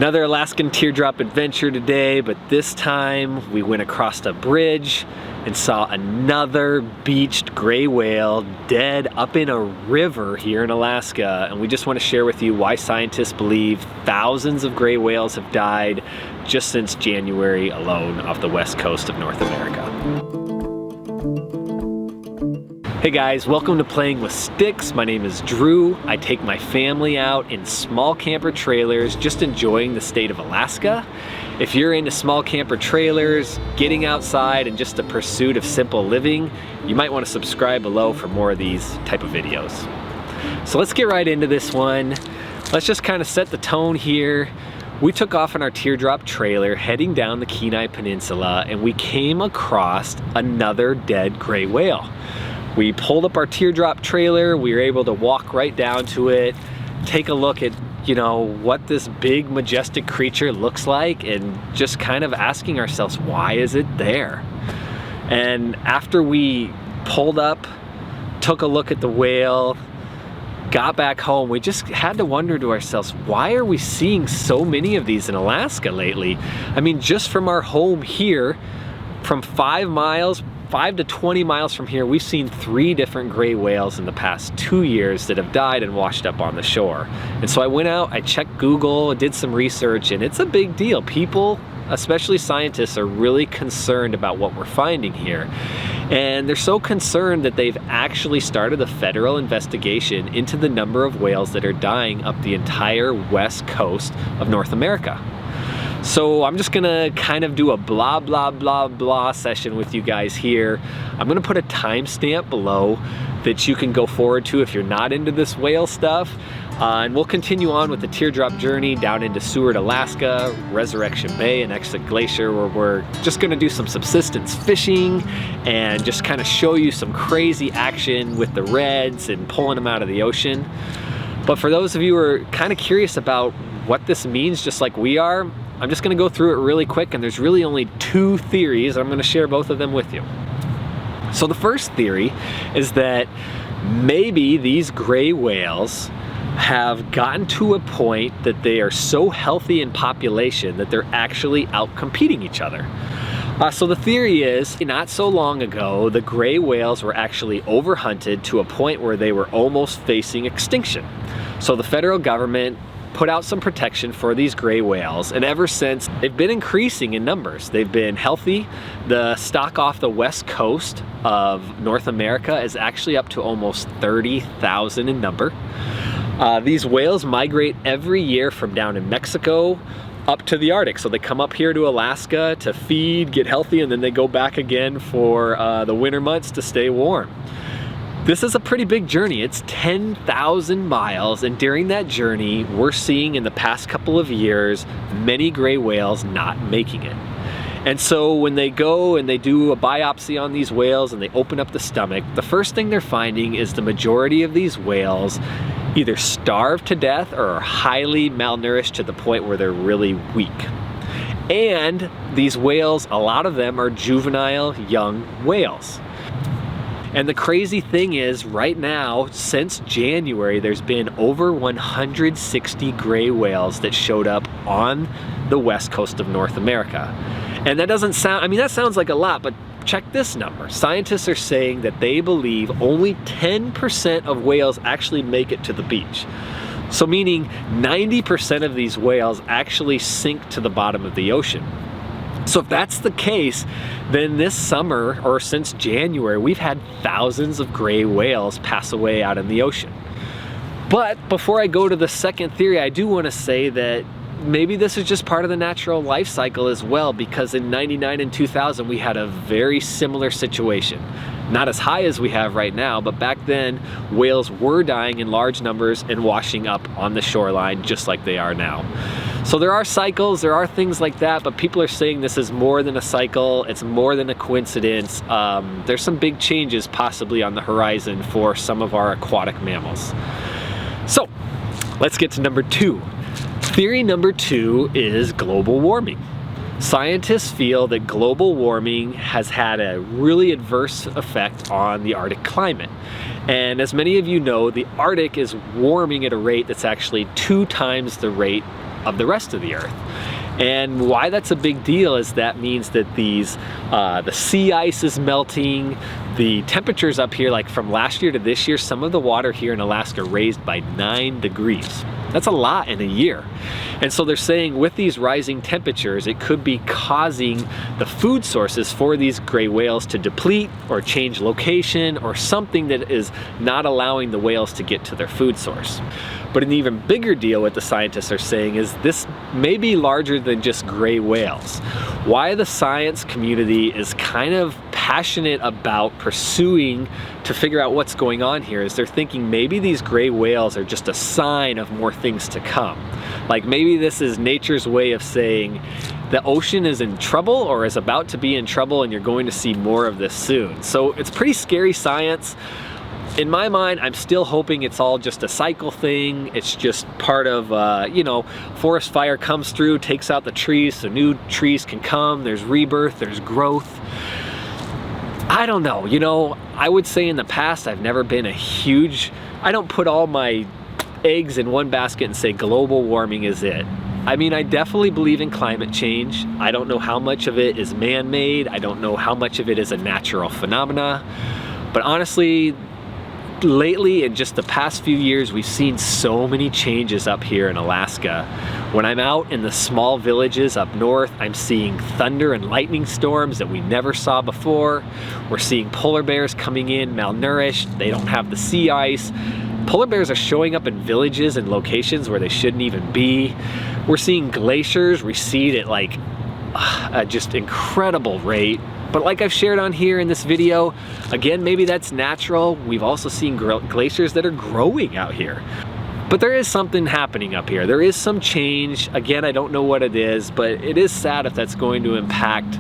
Another Alaskan teardrop adventure today, but this time we went across a bridge and saw another beached gray whale dead up in a river here in Alaska. And we just want to share with you why scientists believe thousands of gray whales have died just since January alone off the west coast of North America. Hey guys, welcome to Playing with Sticks. My name is Drew. I take my family out in small camper trailers, just enjoying the state of Alaska. If you're into small camper trailers, getting outside, and just the pursuit of simple living, you might want to subscribe below for more of these type of videos. So let's get right into this one. Let's just kind of set the tone here. We took off in our teardrop trailer heading down the Kenai Peninsula, and we came across another dead gray whale. We pulled up our teardrop trailer, we were able to walk right down to it, take a look at, what this big majestic creature looks like, and just kind of asking ourselves, why is it there? And after we pulled up, took a look at the whale, got back home, we just had to wonder to ourselves, why are we seeing so many of these in Alaska lately? I mean, just from our home here, from 5 to 20 miles from here, we've seen 3 different gray whales in the past 2 years that have died and washed up on the shore. And so I went out, I checked Google, did some research, and it's a big deal. People, especially scientists, are really concerned about what we're finding here. And they're so concerned that they've actually started a federal investigation into the number of whales that are dying up the entire west coast of North America. So I'm just gonna kind of do a blah, blah, blah, blah session with you guys here. I'm gonna put a timestamp below that you can go forward to if you're not into this whale stuff. And we'll continue on with the teardrop journey down into Seward, Alaska, Resurrection Bay, and Exit Glacier, where we're just gonna do some subsistence fishing and just kind of show you some crazy action with the reds and pulling them out of the ocean. But for those of you who are kind of curious about what this means, just like we are, I'm just gonna go through it really quick, and there's really only 2 theories. I'm gonna share both of them with you. So the first theory is that maybe these gray whales have gotten to a point that they are so healthy in population that they're actually out-competing each other. So the theory is, not so long ago, the gray whales were actually overhunted to a point where they were almost facing extinction. So the federal government put out some protection for these gray whales, and ever since, they've been increasing in numbers. They've been healthy. The stock off the west coast of North America is actually up to almost 30,000 in number. These whales migrate every year from down in Mexico up to the Arctic. So they come up here to Alaska to feed, get healthy, and then they go back again for the winter months to stay warm. This is a pretty big journey. It's 10,000 miles, and during that journey, we're seeing in the past couple of years, many gray whales not making it. And so when they go and they do a biopsy on these whales and they open up the stomach, the first thing they're finding is the majority of these whales either starved to death or are highly malnourished to the point where they're really weak. And these whales, a lot of them are juvenile young whales. And the crazy thing is, right now, since January, there's been over 160 gray whales that showed up on the west coast of North America. And that doesn't sound, that sounds like a lot, but check this number. Scientists are saying that they believe only 10% of whales actually make it to the beach. So meaning 90% of these whales actually sink to the bottom of the ocean. So if that's the case, then this summer, or since January, we've had thousands of gray whales pass away out in the ocean. But before I go to the second theory, I do want to say that maybe this is just part of the natural life cycle as well, because in '99 and 2000, we had a very similar situation. Not as high as we have right now, but back then, whales were dying in large numbers and washing up on the shoreline just like they are now. So there are cycles, there are things like that, but people are saying this is more than a cycle, it's more than a coincidence. There's some big changes possibly on the horizon for some of our aquatic mammals. So, let's get to number 2. Theory number 2 is global warming. Scientists feel that global warming has had a really adverse effect on the Arctic climate. And as many of you know, the Arctic is warming at a rate that's actually 2 times the rate of the rest of the earth. And why that's a big deal is that means that these, the sea ice is melting, the temperatures up here, like from last year to this year, some of the water here in Alaska raised by 9 degrees. That's a lot in a year. And so they're saying with these rising temperatures, it could be causing the food sources for these gray whales to deplete or change location or something that is not allowing the whales to get to their food source. But an even bigger deal, what the scientists are saying, is this may be larger than just gray whales. Why the science community is kind of passionate about pursuing to figure out what's going on here is they're thinking maybe these gray whales are just a sign of more things to come. Like maybe this is nature's way of saying the ocean is in trouble or is about to be in trouble and you're going to see more of this soon. So it's pretty scary science. In my mind, I'm still hoping it's all just a cycle thing. It's just part of, you know, forest fire comes through, takes out the trees so new trees can come. There's rebirth, there's growth. I don't know, you know, I would say in the past I've never been a huge, I don't put all my eggs in one basket and say global warming is it. I mean, I definitely believe in climate change. I don't know how much of it is man-made. I don't know how much of it is a natural phenomena. But honestly, lately, in just the past few years, we've seen so many changes up here in Alaska. When I'm out in the small villages up north, I'm seeing thunder and lightning storms that we never saw before. We're seeing polar bears coming in malnourished. They don't have the sea ice. Polar bears are showing up in villages and locations where they shouldn't even be. We're seeing glaciers recede at like a just incredible rate. But like I've shared on here in this video, again, maybe that's natural. We've also seen glaciers that are growing out here. But there is something happening up here. There is some change. Again, I don't know what it is, but it is sad if that's going to impact,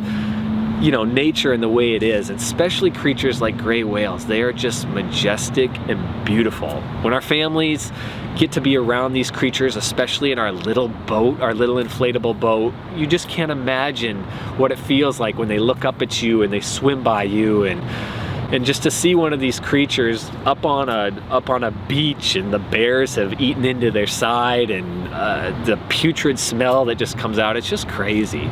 you know, nature in the way it is, especially creatures like gray whales. They are just majestic and beautiful. When our families get to be around these creatures, especially in our little boat, our little inflatable boat, you just can't imagine what it feels like when they look up at you and they swim by you, and just to see one of these creatures up on a beach and the bears have eaten into their side and the putrid smell that just comes out, it's just crazy.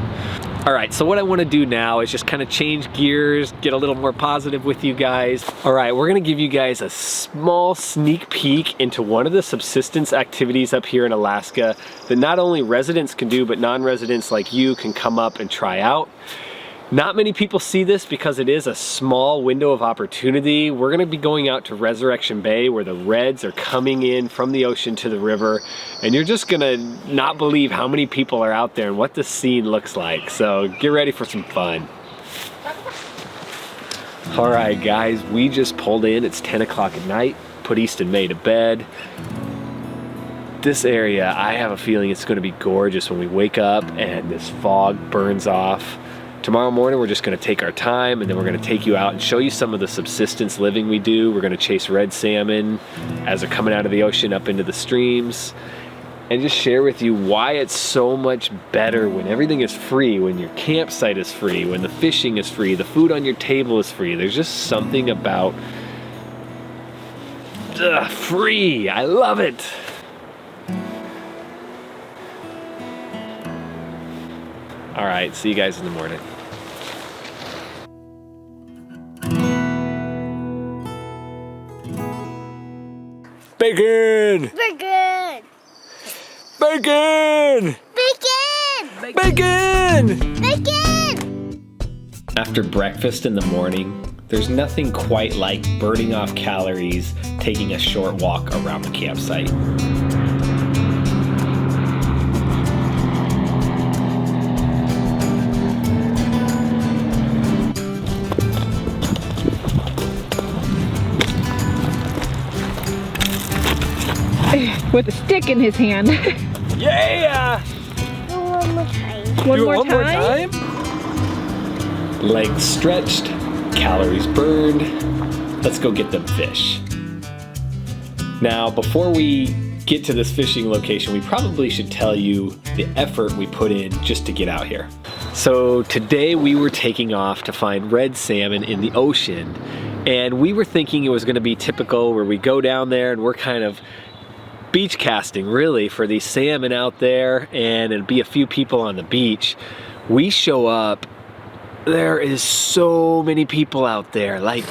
All right, so what I want to do now is just kind of change gears, get a little more positive with you guys. All right, we're going to give you guys a small sneak peek into one of the subsistence activities up here in Alaska that not only residents can do, but non-residents like you can come up and try out. Not many people see this because it is a small window of opportunity. We're gonna be going out to Resurrection Bay where the reds are coming in from the ocean to the river, and you're just gonna not believe how many people are out there and what this scene looks like. So get ready for some fun. All right guys, we just pulled in. It's 10 o'clock at night, put East and May to bed. This area, I have a feeling it's gonna be gorgeous when we wake up and this fog burns off. Tomorrow morning, we're just gonna take our time and then we're gonna take you out and show you some of the subsistence living we do. We're gonna chase red salmon as they're coming out of the ocean up into the streams and just share with you why it's so much better when everything is free, when your campsite is free, when the fishing is free, the food on your table is free. There's just something about free. I love it. All right, see you guys in the morning. Bacon! Bacon! Bacon! Bacon! Bacon! Bacon! After breakfast in the morning, there's nothing quite like burning off calories, taking a short walk around the campsite. With a stick in his hand. Yeah! One more time. One Do it more one time? more time? Legs stretched, calories burned. Let's go get them fish. Now, before we get to this fishing location, we probably should tell you the effort we put in just to get out here. So today we were taking off to find red salmon in the ocean, and we were thinking it was going to be typical where we go down there and we're kind of beach casting really for these salmon out there, and it'd be a few people on the beach. We show up, there is so many people out there, like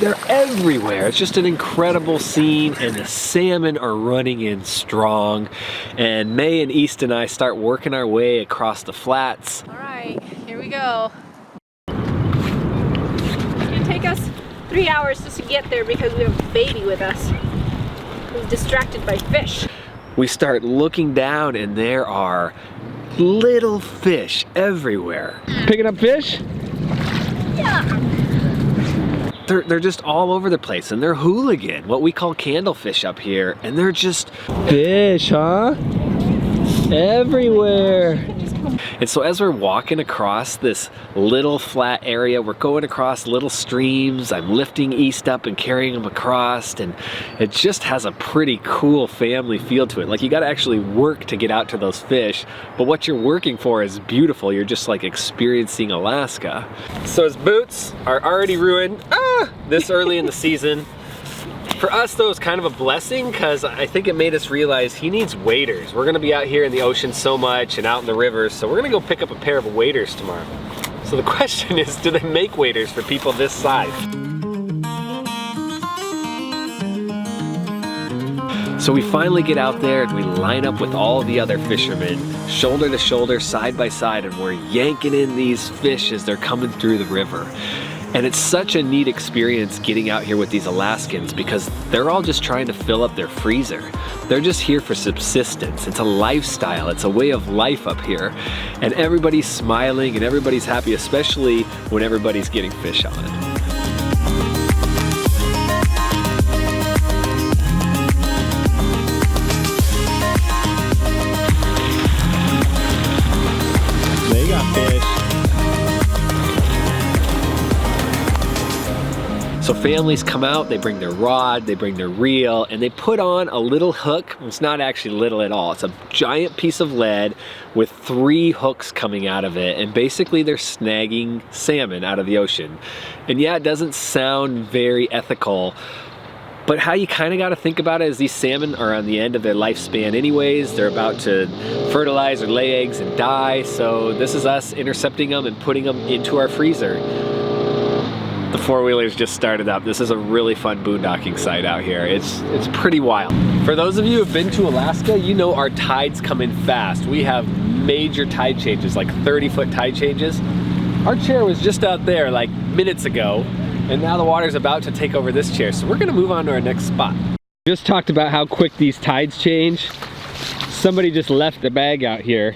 they're everywhere. It's just an incredible scene, and the salmon are running in strong. And May and East and I start working our way across the flats. All right, here we go. It's gonna take us 3 hours just to get there because we have a baby with us who's distracted by fish. We start looking down, and there are little fish everywhere. Picking up fish? Yeah. They're just all over the place, and they're hooligan, what we call candlefish up here, and they're just fish, huh? Everywhere. And so as we're walking across this little flat area, we're going across little streams. I'm lifting East up and carrying him across, and it just has a pretty cool family feel to it. Like, you got to actually work to get out to those fish, but what you're working for is beautiful. You're just like experiencing Alaska. So his boots are already ruined this early in the season. For us though, it's kind of a blessing because I think it made us realize he needs waders. We're gonna be out here in the ocean so much and out in the rivers, so we're gonna go pick up a pair of waders tomorrow. So the question is, do they make waders for people this size? So we finally get out there and we line up with all the other fishermen, shoulder to shoulder, side by side, and we're yanking in these fish as they're coming through the river. And it's such a neat experience getting out here with these Alaskans because they're all just trying to fill up their freezer. They're just here for subsistence. It's a lifestyle, it's a way of life up here. And everybody's smiling and everybody's happy, especially when everybody's getting fish on it. They got fish. So families come out, they bring their rod, they bring their reel, and they put on a little hook. It's not actually little at all. It's a giant piece of lead with 3 hooks coming out of it, and basically they're snagging salmon out of the ocean. And yeah, it doesn't sound very ethical, but how you kind of got to think about it is these salmon are on the end of their lifespan anyways. They're about to fertilize or lay eggs and die, so this is us intercepting them and putting them into our freezer. The four-wheelers just started up. This is a really fun boondocking site out here. It's pretty wild. For those of you who've been to Alaska, you know our tides come in fast. We have major tide changes, like 30-foot tide changes. Our chair was just out there like minutes ago, and now the water's about to take over this chair, so we're gonna move on to our next spot. Just talked about how quick these tides change. Somebody just left the bag out here.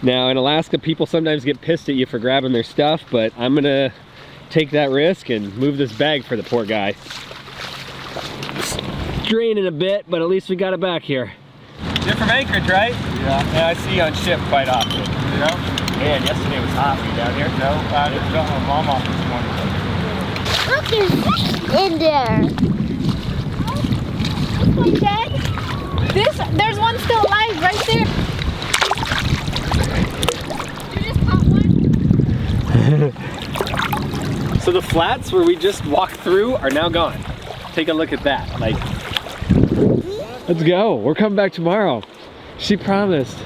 Now in Alaska, people sometimes get pissed at you for grabbing their stuff, but I'm gonna take that risk and move this bag for the poor guy. It's draining a bit, but at least we got it back here. You're from Anchorage, right? Yeah. Yeah, I see you on ship quite often. Yeah. Man, yesterday was hot. Were you down here? No, I didn't go home. Mom off this morning. Look, there's fish in there. Look, Dad. There's one still alive right there. You just caught one? So the flats where we just walked through are now gone. Take a look at that. Like, let's go. We're coming back tomorrow. She promised.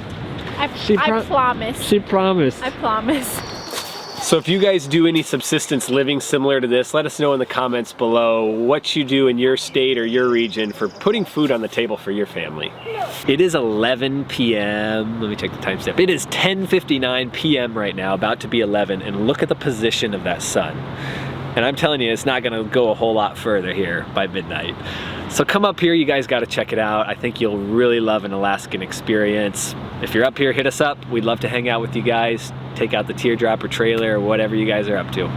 I promise. She promised. I promise. So if you guys do any subsistence living similar to this, let us know in the comments below what you do in your state or your region for putting food on the table for your family. It is 11 p.m. Let me check the timestamp. It is 10:59 p.m. right now, about to be 11, and look at the position of that sun. And I'm telling you, it's not gonna go a whole lot further here by midnight. So come up here, you guys gotta check it out. I think you'll really love an Alaskan experience. If you're up here, hit us up. We'd love to hang out with you guys, take out the teardrop or trailer or whatever you guys are up to.